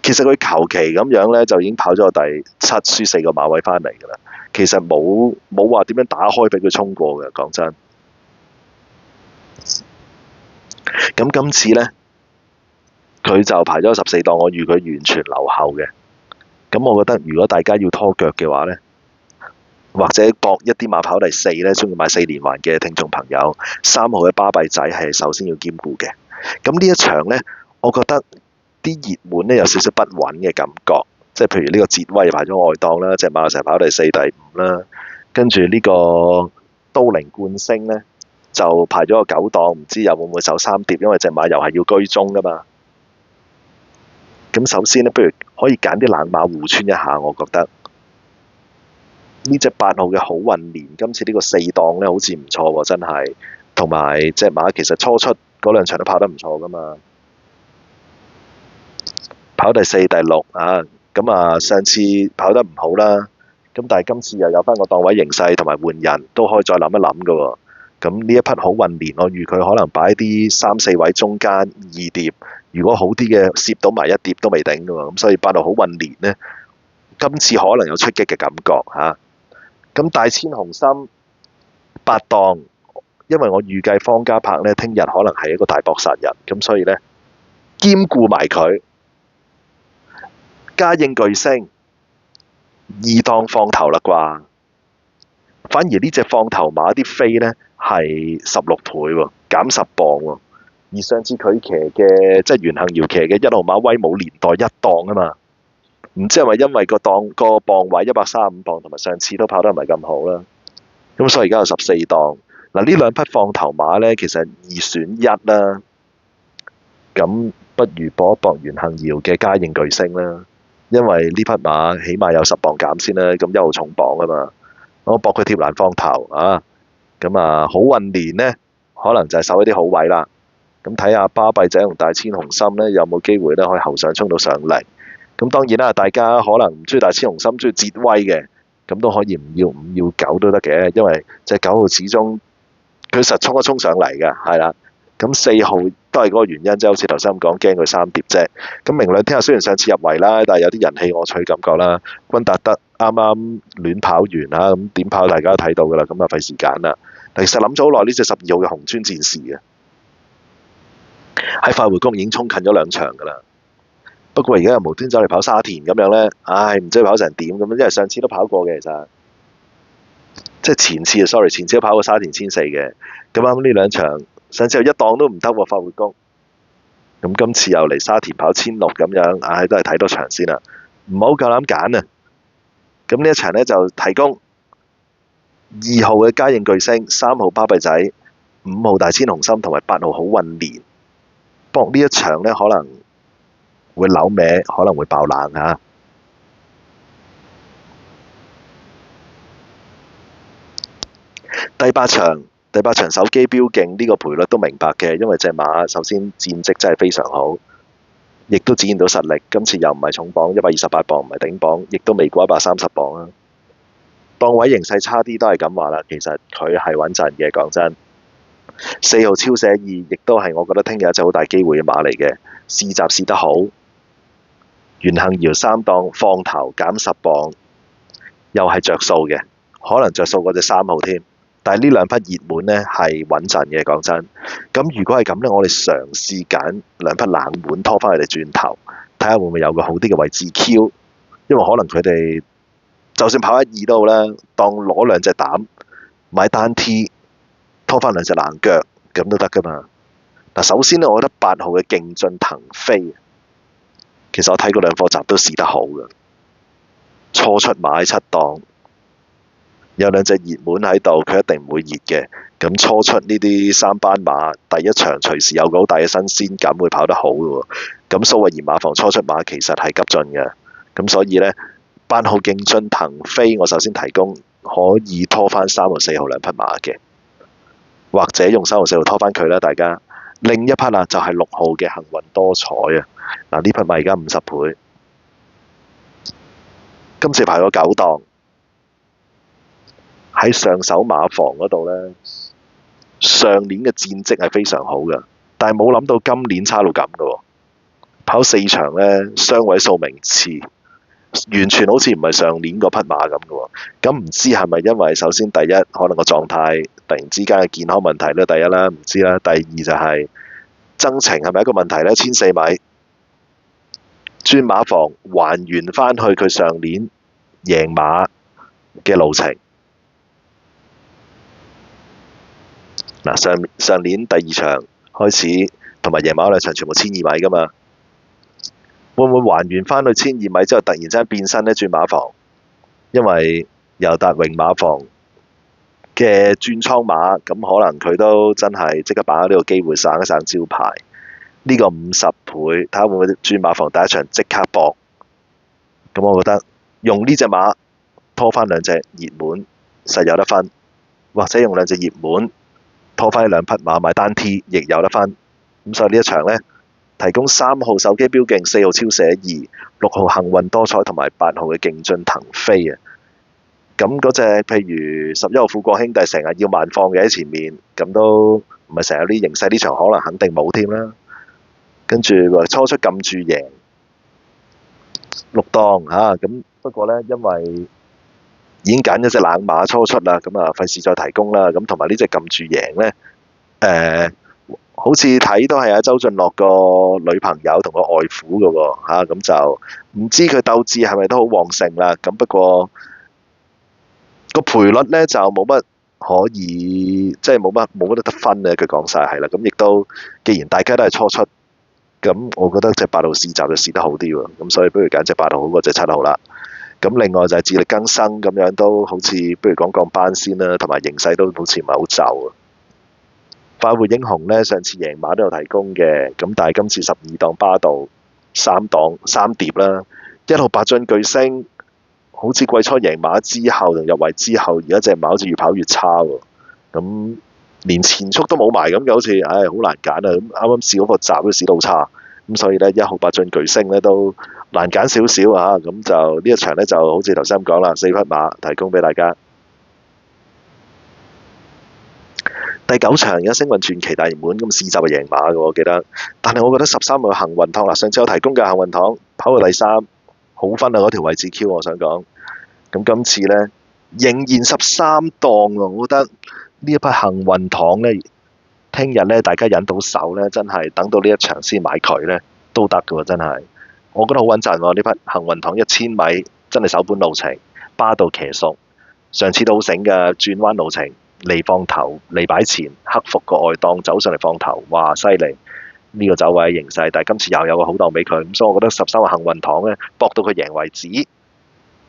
其實佢求其咁樣呢，就已經跑咗個第7，輸4個馬位返嚟㗎啦。其實冇話點樣打開俾佢衝過嘅，講真。咁今次呢，佢就排咗14檔，我預佢完全留後嘅。咁我覺得如果大家要拖腳嘅話呢，或者搏一啲馬跑第4呢，中意買4連環嘅聽眾朋友，3號嘅巴閉仔係首先要兼顧嘅。咁呢一場呢，我覺得啲熱門呢有少少不穩嘅感覺，即係譬如呢個捷威排咗外檔啦，隻馬成日跑第4、第5啦，跟住呢個都靈冠星呢，就排咗個9檔，唔知又會唔會走3碟，因為隻馬又係要居中㗎嘛。咁首先呢，不如可以揀啲冷馬互穿一下，我覺得呢隻8號嘅好運年，今次呢個4檔呢好似唔錯喎，真係。同埋隻馬其實初出嗰兩場都跑得唔錯㗎嘛。跑第4、第6啊，咁啊上次跑得唔好啦，咁但係今次又有翻個檔位形勢同埋換人，都可以再諗一諗㗎喎。咁呢一匹好運年，我預佢可能擺啲3、4位中間2碟，如果好啲嘅攝到埋1碟都未頂㗎喎。咁所以8號好運年呢，今次可能有出擊嘅感覺嚇。咁大千紅心8檔，因為我預計方嘉柏呢，聽日可能係一個大搏殺人，咁所以呢，兼顧埋佢。嘉應巨星2檔放頭啦啩，反而呢隻放頭馬啲飛呢係16倍喎，減10磅喎。而上次佢騎嘅即係袁幸堯騎嘅1號馬威武年代1檔啊嘛，唔知係咪因為個磅位135磅，同埋上次都跑得唔係咁好啦。咁所以而家有14檔，嗱，呢兩匹放頭馬呢，其實二選一啦，咁不如搏一搏袁幸堯嘅嘉應巨星啦，因為呢匹馬起碼有10磅減先啦，咁1號重磅啊嘛，我搏佢貼欄放頭啊，咁啊好運年呢，可能就係守一啲好位啦。咁睇下巴閉仔同大千紅心呢，有冇機會呢可以後上衝到上嚟。咁當然啦，大家可能唔中意大千紅心，中意捷威嘅，咁都可以唔要5要9都得嘅，因為隻9號始終佢實衝一衝上嚟嘅，係啦。咁4號都係嗰個原因，即係好似頭先咁講，驚佢3碟啫。咁明亮天下雖然上次入圍啦，但係有啲人氣我取感覺啦。君達德啱啱亂跑完嚇，咁點跑大家都睇到㗎啦，咁啊費時間啦。其實諗咗好耐呢隻12號嘅紅村戰士嘅，喺快活谷已經衝近咗2場㗎啦。不過而家又無端走嚟跑沙田咁樣呢，唉，唔知佢跑成點咁樣，因為上次都跑過嘅其實，即係前次都跑過沙田1400嘅。咁啱呢2場，上次又一檔都唔得喎，快活谷。咁今次又嚟沙田跑1600咁樣，唉，都係睇多場先啦，唔好夠膽揀啊！咁呢一場呢，就提供2號嘅嘉應巨星、3號巴閉仔、5號大千紅心同埋8號好運年。不過呢一場呢，可能會扭歪，可能會爆冷嚇。第八場手機標勁呢個賠率都明白嘅，因為隻馬首先戰績真係非常好，亦都展現到實力。今次又唔係重磅128磅，唔係頂磅，亦都未過130磅啦。檔位形勢差啲都係咁話啦，其實佢係穩陣嘅，講真。4號超寫2亦都係我覺得聽日一隻好大機會嘅馬嚟嘅，試閘試得好。袁幸堯3檔放頭減10磅，又係着數嘅，可能着數過隻3號添。但係呢兩匹熱門呢係穩陣嘅，講真。咁如果係咁呢，我哋嘗試揀兩匹冷門拖翻佢哋轉頭，睇下會唔會有個好啲嘅位置 Q。因為可能佢哋就算跑1、2都好啦，當攞2隻膽買單 T 拖翻2隻冷腳咁都得噶嘛。嗱，首先呢，我覺得8號嘅勁進騰飛，其實我睇過2課集都試得好嘅，初出馬喺7檔。有2隻熱門喺度，佢一定唔會熱嘅。咁初出呢啲3班馬，第一場隨時有個好大嘅新鮮感，會跑得好嘅喎。咁蘇慧賢馬房初出馬其實係急進嘅，咁所以呢，8號勁進騰飛，我首先提供可以拖翻3號、4號2匹馬嘅，或者用3號、4號拖翻佢啦，大家。另一匹就係6號嘅幸運多彩啊！嗱，呢匹馬而家50倍，今次排咗9檔。喺上手馬房嗰度呢，上年嘅戰績係非常好嘅，但係冇諗到今年差到咁嘅喎。跑4場呢，雙位數名次，完全好似唔係上年嗰匹馬咁嘅喎。咁唔知係咪因為首先第一可能個狀態突然之間嘅健康問題呢？第一啦，唔知啦。第二就係增程係咪一個問題呢？1400米轉馬房還原翻去佢上年贏馬嘅路程。嗱，上年第2場開始同埋贏馬2場全部1200米噶嘛，會唔會還原翻去1200米之後突然之間變身呢？轉馬房，因為尤達榮馬房嘅轉倉馬，咁可能佢都真係即刻把握呢個機會省一省招牌。呢個50倍，睇下會唔會轉馬房第一場即刻搏。咁我覺得用呢隻馬拖翻2隻熱門實有得分，或者用2隻熱門拖翻2匹馬買單 T 亦有得分。咁所以呢一場呢，提供3號手機標勁、4號超寫2、6號幸運多彩同埋8號嘅勁進騰飛啊！咁嗰隻譬如11號富國兄弟成日要慢放嘅喺前面，咁都唔係成日啲形勢，呢場可能肯定冇添啦。跟住初出撳住贏6檔嚇，咁不過呢，因為已經揀咗隻冷馬初出啦，咁啊費事再提供啦。咁同埋呢隻撳住贏呢，好似睇都係阿周俊樂個女朋友同個外父嘅喎嚇，咁就唔知佢鬥志係咪都好旺盛啦。咁不過個賠率呢，就冇乜可以，即係冇乜得分咧。佢講晒係啦，咁亦都既然大家都係初出，咁我覺得隻8號試閘就試得好啲喎。咁所以不如揀隻8號好過隻7號啦。咁另外就係自力更生咁樣都好似，不如講班先啦，同埋形勢都好似唔係好就啊。快活英雄咧，上次贏馬都有提供嘅，咁但係今次12檔巴道3檔3碟啦，1號白進巨星，好似季初贏馬之後同入圍之後，而家隻馬好似越跑越差喎，咁連前速都冇埋咁嘅，好似唉好難揀啊！咁啱啱試嗰個閘都試到好差，咁所以咧1號白進巨星咧都難揀少少啊！咁就呢一場咧就好似頭先咁講啦，4匹馬提供俾大家。第9場而家星運傳奇大熱門，咁試閘係贏馬嘅我記得，但係我覺得13號幸運堂啦，上次有提供嘅幸運堂跑到第3，好分啊嗰條位置 Q， 我想講。咁今次呢，仍然13檔喎，我覺得呢一匹幸運堂呢，聽日呢，大家引到手呢，真係等到呢一場先買佢呢，都得嘅喎，真係。我覺得好穩陣喎，呢匹幸運堂1000米真係首本路程，巴道騎熟，上次都好醒嘅轉彎路程。離放頭，離擺前克服個外檔走上嚟放頭，哇犀利！呢個走位形勢，但係今次又有個好檔俾佢，咁所以我覺得13號幸運堂咧搏到佢贏為止。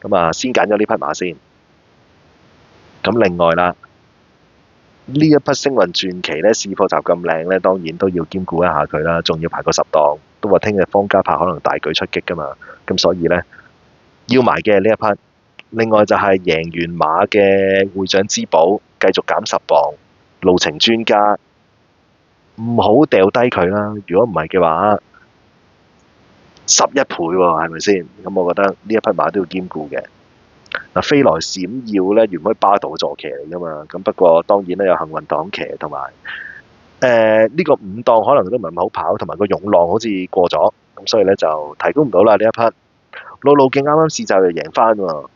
咁啊，先揀咗呢匹馬先。咁另外啦，呢一匹星運傳奇咧試破閘咁靚咧，當然都要兼顧一下佢啦，仲要排個10檔。都話聽日方家柏可能大舉出擊㗎嘛，咁所以咧要埋嘅呢一匹。另外就係贏完馬嘅會長之寶，繼續減10磅，路程專家，唔好掉低佢啦。如果唔係嘅話，11倍喎，係咪先？咁我覺得呢一匹馬都要兼顧嘅。嗱，飛來閃耀咧，原本巴道坐騎嚟㗎嘛，咁不過當然咧有幸運檔騎同埋呢個5檔可能都唔係咁好跑，同埋個勇浪好似過咗，咁所以咧就提供唔到啦呢一匹。路徑啱啱試閘就贏翻喎。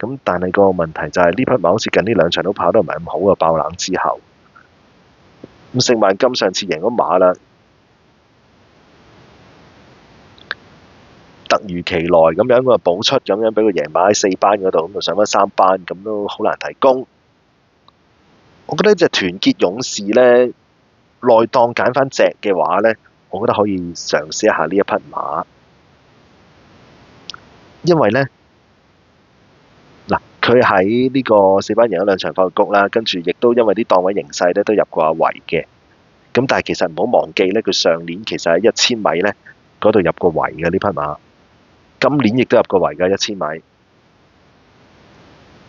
咁但係個問題就係呢匹馬好似近呢2場都跑得唔係咁好啊！爆冷之後，咁聖萬金上次贏咗馬啦，突如其來咁樣個補出咁樣俾佢贏馬喺4班嗰度，咁就上翻3班，咁都好難提供。我覺得隻團結勇士呢，內檔揀翻隻嘅話呢，我覺得可以嘗試一下呢一匹馬，因為呢。佢喺呢個4班贏咗2場發育谷啦，跟住亦都因為啲檔位形勢咧都入過阿圍嘅。咁但係其實唔好忘記咧，佢上年其實喺1000米咧嗰度入過圍嘅呢匹馬，今年亦都入過圍嘅1000米。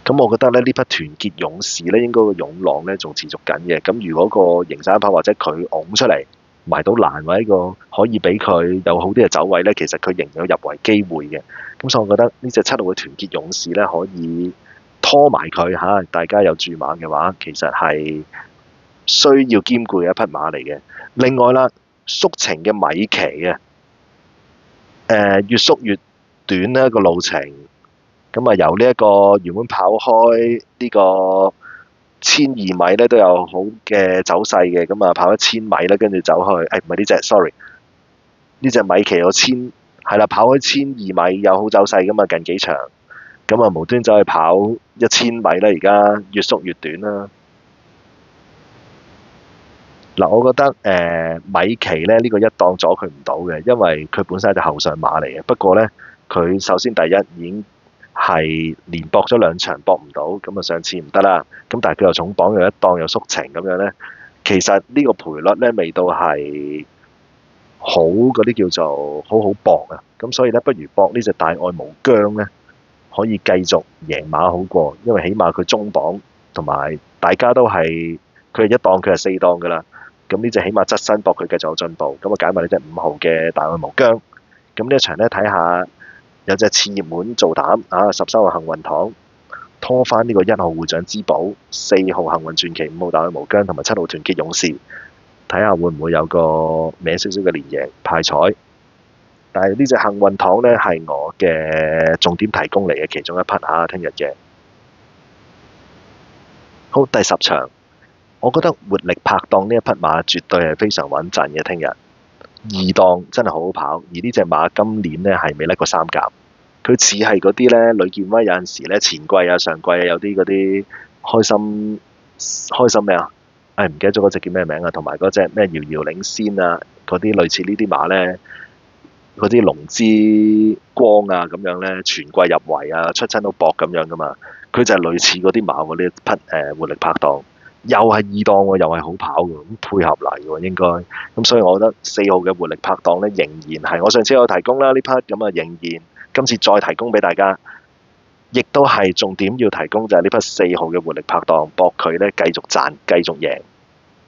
咁我覺得咧呢匹團結勇士咧應該個勇浪咧仲持續緊嘅。咁如果個形勢一跑或者佢拱出嚟埋到欄位個可以俾佢有好啲嘅走位咧，其實佢仍有入圍機會嘅。咁所以我覺得呢隻7號嘅團結勇士咧可以拖埋佢嚇，大家有注馬嘅話，其實係需要兼顧嘅一匹馬嚟嘅。另外啦，縮程嘅米奇啊，越縮越短呢個路程，咁啊由呢一個原本跑開呢個1200米咧都有好嘅走勢嘅，咁啊跑1000米咧跟住走去，唔係呢隻 sorry， 呢隻米奇有係啦，跑開1200米有好走勢噶嘛，近幾場。咁啊無端走去跑1000米啦，而家越縮越短啦。嗱，我覺得米奇咧呢個一檔阻佢唔到嘅，因為佢本身係隻後上馬嚟嘅。不過咧，佢首先第一已經係連搏咗2場搏唔到，咁啊上次唔得啦。咁但係佢又重磅又一檔又縮程咁樣咧，其實呢個賠率咧未到係好嗰啲叫做好好搏啊。咁所以咧，不如搏呢隻大愛無疆咧。可以繼續贏馬好過，因為起碼佢中磅同埋大家都係佢係1檔，佢係4檔㗎啦。咁呢隻起碼側身搏佢繼續有進步。咁啊揀埋呢隻5號嘅大愛無疆。咁呢一場咧睇下有隻次熱門做膽啊，13號幸運堂拖翻呢個1號會長之寶、4號幸運傳奇、5號大愛無疆同埋7號團結勇士，睇下會唔會有個歪少少嘅連贏派彩。但係呢隻幸運堂咧係我嘅重點提供嚟嘅其中一匹嚇，聽日嘅。好，第10場，我覺得活力拍檔呢一匹馬絕對係非常穩陣嘅。聽日2檔真係好好跑，而呢隻馬今年咧係未甩過3甲。佢似係嗰啲咧呂健威有陣時咧前季啊上季啊有啲嗰啲開心咩啊？唔記得咗嗰隻叫咩名啊？同埋嗰隻咩遙遙領先啊，嗰啲類似呢啲馬咧。嗰啲龍之光啊咁樣咧，全季入圍啊，出親都搏咁樣噶嘛。佢就係類似嗰啲馬喎，呢一匹活力拍檔。又係二檔喎，又係好跑嘅，咁配合嚟喎應該。咁所以我覺得4號嘅活力拍檔咧，仍然係我上次有提供啦呢 part，咁啊仍然今次再提供俾大家，亦都係重點要提供就係呢 part 4號嘅活力拍檔，搏佢咧繼續賺，繼續贏，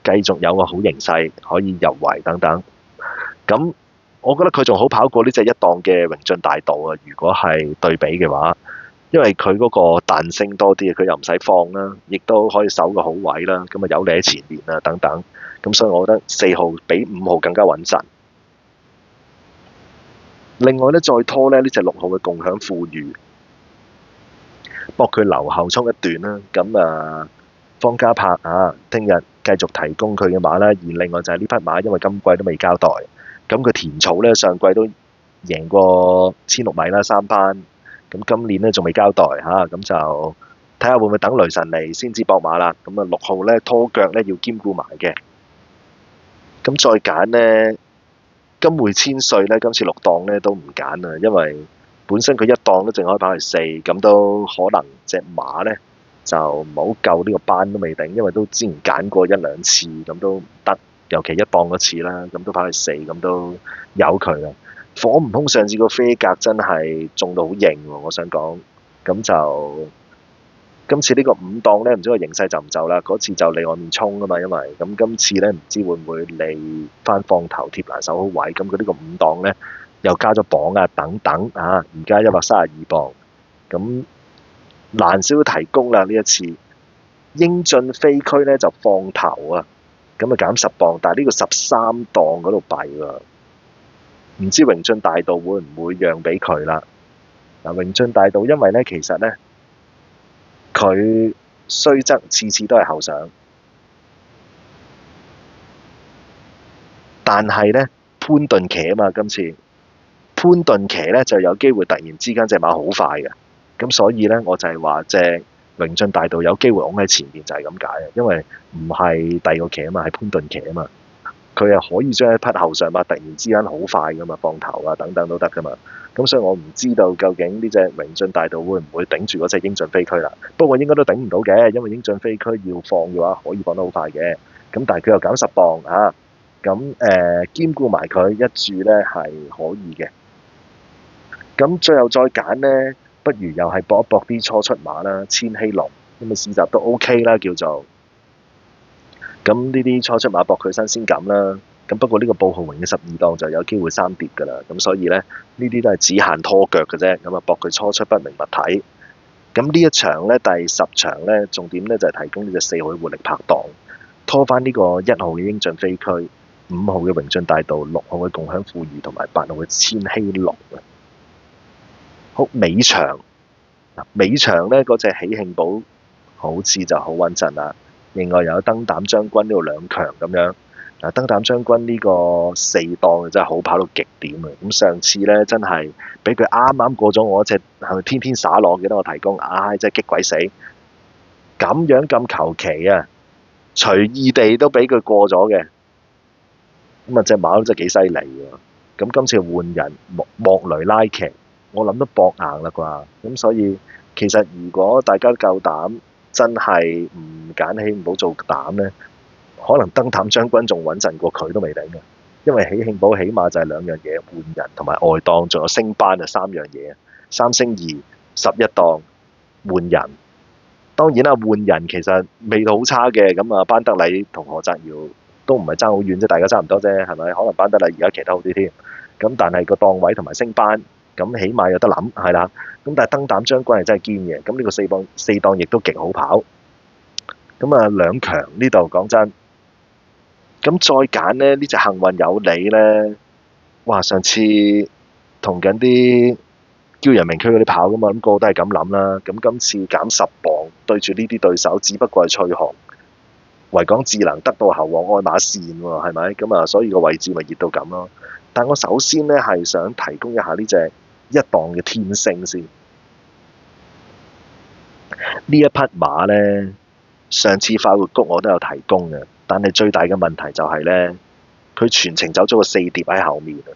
繼續有個好形勢可以入圍等等。咁我覺得佢仲好跑過呢隻一檔嘅榮進大道啊！如果係對比嘅話，因為佢嗰個彈性多啲，佢又唔使放啦，亦都可以守個好位啦，咁啊有你喺前面啊等等。咁所以我覺得4號比5號更加穩陣。另外咧，再拖咧呢隻6號嘅共享富裕，搏佢留後衝一段啦。咁啊，方家柏啊，聽日繼續提供佢嘅馬啦。而另外就係呢匹馬，因為今季都未交代，咁佢田草咧上季都贏過1600米啦3班，咁今年咧仲未交代嚇，咁就睇下會唔會等雷神嚟先至搏馬啦。咁啊6號咧拖腳咧要兼顧埋嘅，咁再揀呢，金匯千歲咧，今次6檔咧都唔揀啦，因為本身佢一檔都淨可以跑去4，咁都可能隻馬咧就唔好夠呢個班都未定，因為都之前揀過1、2次，咁都唔得，尤其一檔嗰次啦，咁都跑去4，咁都由佢啦。火唔通上次個飛格真係中到好型喎，我想講，咁就今次呢個5檔咧，唔知個形勢就唔就啦。嗰次就離外面衝啊嘛，因為咁今次咧唔知會唔會離翻放頭貼欄手好位，咁佢呢個5檔咧又加咗磅啊等等啊，而家132磅，咁難少提供啦呢一次。英進飛區咧就放頭啊，咁啊減10磅，但係呢個13檔嗰度弊喎。唔知榮進大道會唔會讓俾佢啦？嗱，榮進大道因為咧，其實咧佢雖則次次都係後上，但係咧潘頓騎啊嘛，今次潘頓騎咧就有機會突然之間隻馬好快嘅，咁所以咧我就係話隻榮進大道有機會擁喺前面就係咁解啊，因為唔係第二個騎啊嘛，係潘頓騎啊嘛。佢係可以將一匹後上馬突然之間好快噶嘛，放頭啊等等都得噶嘛。咁所以我唔知道究竟呢隻榮進大道會唔會頂住嗰隻英進飛區啦。不過應該都頂唔到嘅，因為英進飛區要放嘅話可以放得好快嘅。咁但係佢又減10磅啊，咁兼顧埋佢一注咧係可以嘅。咁最後再揀呢，不如又係搏一搏啲初出馬啦，千禧龍咁啊試集都 OK 啦叫做。咁呢啲初出馬搏佢新鮮感啦，咁不過呢個報號榮嘅12檔就有機會3碟㗎啦，咁所以咧呢啲都係只限拖腳嘅啫，咁啊搏佢初出不明物體。咁呢一場咧第10場咧重點咧就係提供呢隻4號嘅活力拍檔，拖翻呢個1號嘅英進飛區、5號嘅榮進大道、6號嘅共享富裕同埋8號嘅千禧龍啊。好，尾場咧嗰隻喜慶寶好似就好穩陣啦。另外有燈膽將軍呢度2強咁樣，嗱燈膽將軍呢個4檔真係好跑到極點啊！咁上次咧真係俾佢啱啱過咗我隻係咪天天灑浪記得我提供，唉真係激鬼死！咁樣咁求其啊，隨意地都俾佢過咗嘅，咁啊隻馬都真係幾犀利喎！咁今次換人莫雷拉騎，我諗都搏硬啦啩，咁所以其實如果大家夠膽，真係唔揀喜慶寶做膽呢，可能燈膽將軍仲穩陣過佢都未定嘅，因為喜慶寶起碼就係2樣嘢，換人同埋外檔，仲有升班啊3樣嘢，3升2 11檔換人。當然啦，換人其實味道好差嘅，咁啊班德禮同何澤堯都唔係爭好遠啫，大家差唔多啫，係咪？可能班德禮而家騎得好啲添，咁但係個檔位同埋升班。咁起碼有得諗，係啦。咁但係燈膽將軍係真係堅嘅。咁呢個4檔亦都極好跑。咁啊2強呢度講真。咁再揀呢隻幸運有你呢？哇！上次同緊啲叫人名區嗰啲跑噶嘛，咁個個都係咁諗啦。咁今次減10磅對住呢啲對手，只不過係翠航、維港智能得到侯王愛馬仕喎，係咪？咁啊，所以個位置咪熱到咁咯。但我首先呢係想提供一下呢隻1檔嘅天星先，呢一匹馬呢，上次快活谷我都有提供嘅，但係最大嘅問題就係呢，佢全程走咗個4碟喺後面啊，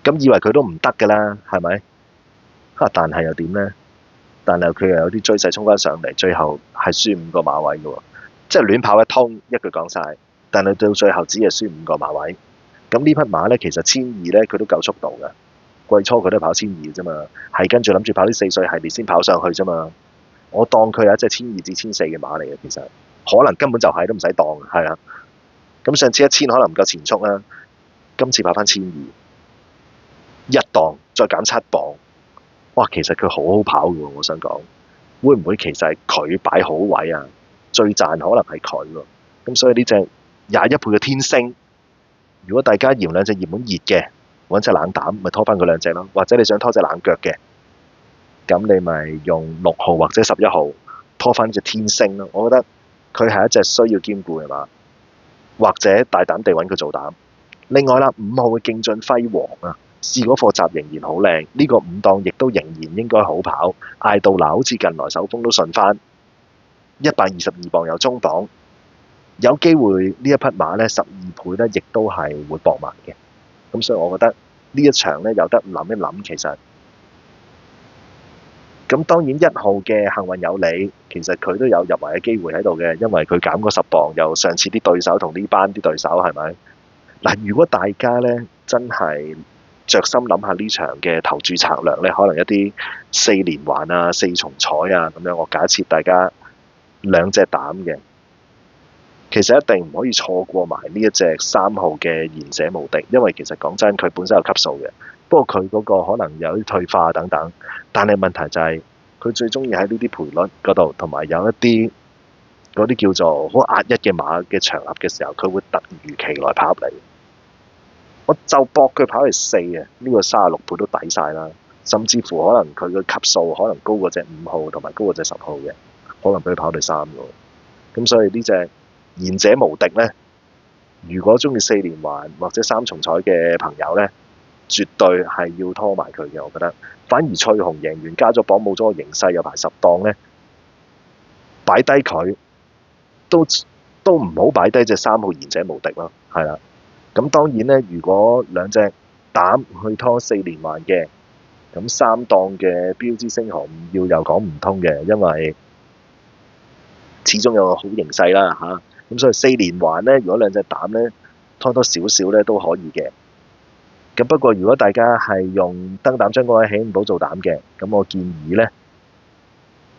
咁以為佢都唔得㗎啦，係咪？但係又點呢？但係佢又有啲追勢衝翻上嚟，最後係輸5個馬位嘅喎。即係亂跑一通，一句講晒。但係到最後只係輸5個馬位。咁呢匹馬咧，其實1200咧佢都夠速度嘅。季初佢都跑1200啫嘛，係跟住諗住跑啲4歲系列先跑上去啫嘛。我當佢係一隻1200至1400嘅馬嚟嘅，其實可能根本就係都唔使當，係啦。咁上次1000可能唔夠前速啦，今次跑翻1200，一檔再減7磅，哇！其實佢好好跑嘅喎，我想講，會唔會其實係佢擺好位啊？最賺可能係佢喎。咁所以呢隻21倍嘅天星，如果大家嫌兩隻熱門熱嘅，揾隻冷膽咪拖翻佢兩隻咯，或者你想拖隻冷腳嘅，咁你咪用6號或者11號拖翻隻天星咯。我覺得佢係一隻需要兼顧嘅馬，或者大膽地揾佢做膽。另外啦，5號嘅競進輝煌啊，試嗰課閘仍然好靚，呢個5檔亦都仍然應該好跑。嗌到嗱，好似近來手風都順翻122磅有中檔，有機會呢一匹馬呢，12倍呢亦都係會搏埋嘅。咁所以我覺得呢一場呢，有得諗一諗，其實咁當然1號嘅幸運有你，其實佢都有入圍嘅機會喺度嘅，因為佢減嗰10磅，由上次啲對手同呢班啲對手係咪？嗱，如果大家呢真係着心諗下呢場嘅投注策略呢，可能一啲4連環啊、4重彩啊咁樣，我假設大家2隻膽嘅。其實一定唔可以錯過埋呢一隻3號嘅賢者無敵，因為其實講真，佢本身有級數嘅，不過佢嗰個可能有啲退化等等。但係問題就係佢最中意喺呢啲賠率嗰度，同埋有一啲嗰啲叫做好壓抑嘅馬嘅場合嘅時候，佢會突如其來跑入嚟。我就搏佢跑嚟4啊，呢個36倍都抵晒啦。甚至乎可能佢嘅級數可能高過隻5號同埋高過隻10號嘅，可能俾佢跑嚟3嘅。咁所以呢隻賢者無敵呢，如果中意4連環或者3重彩嘅朋友呢，絕對係要拖埋佢嘅。我覺得反而翠紅贏完加咗磅冇咗個形勢，有排10檔呢，擺低佢都唔好擺低隻3號賢者無敵咯，係啦。咁當然呢，如果2隻膽去拖4連環嘅，咁3檔嘅標誌星河唔要又講唔通嘅，因為始終有個好形勢啦嚇。咁所以4連環呢，如果2隻膽呢，拖多少少呢都可以嘅。咁不過如果大家係用燈膽將嗰位起五寶做膽嘅，咁我建議呢，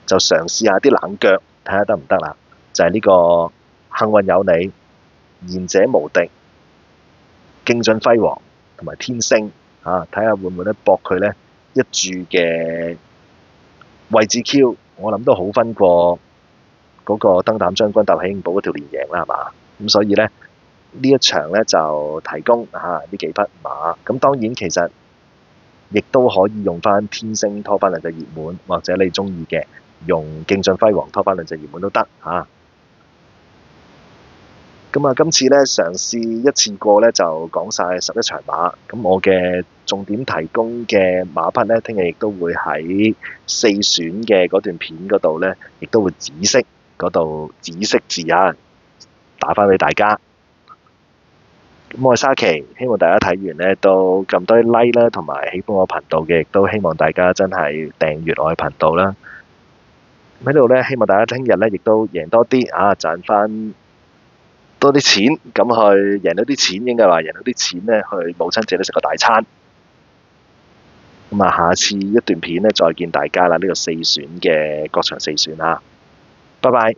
就嘗試下啲冷腳，睇下得唔得啦。就係呢個幸運有你、賢者無敵、競進輝煌同埋天星嚇，睇下會唔會咧搏佢呢一注嘅位置 Q，我諗都好分過嗰個燈膽將軍鬥起五寶嗰條連贏啦，係嘛？咁所以呢，呢一場呢就提供呢幾匹馬。咁當然其實亦都可以用翻天星拖翻2隻熱門，或者你中意嘅用競進輝煌拖翻2隻熱門都得嚇。咁今次呢，嘗試一次過呢就講晒11場馬。咁我嘅重點提供嘅馬匹呢，聽日亦都會喺4選嘅嗰段片嗰度呢，亦都會紫色嗰度紫色字打返俾大家。咁我係沙奇，希望大家睇完呢都撳多啲 like 啦，同埋喜歡我頻道嘅，亦都希望大家真係訂閱我嘅頻道啦。喺度呢，希望大家聽日呢亦都贏多啲賺返多啲錢，咁去贏到啲錢，應該話贏到啲錢呢，去母親節都食個大餐。咁下次一段片呢，再見大家啦！呢個4選嘅各場4選拜拜。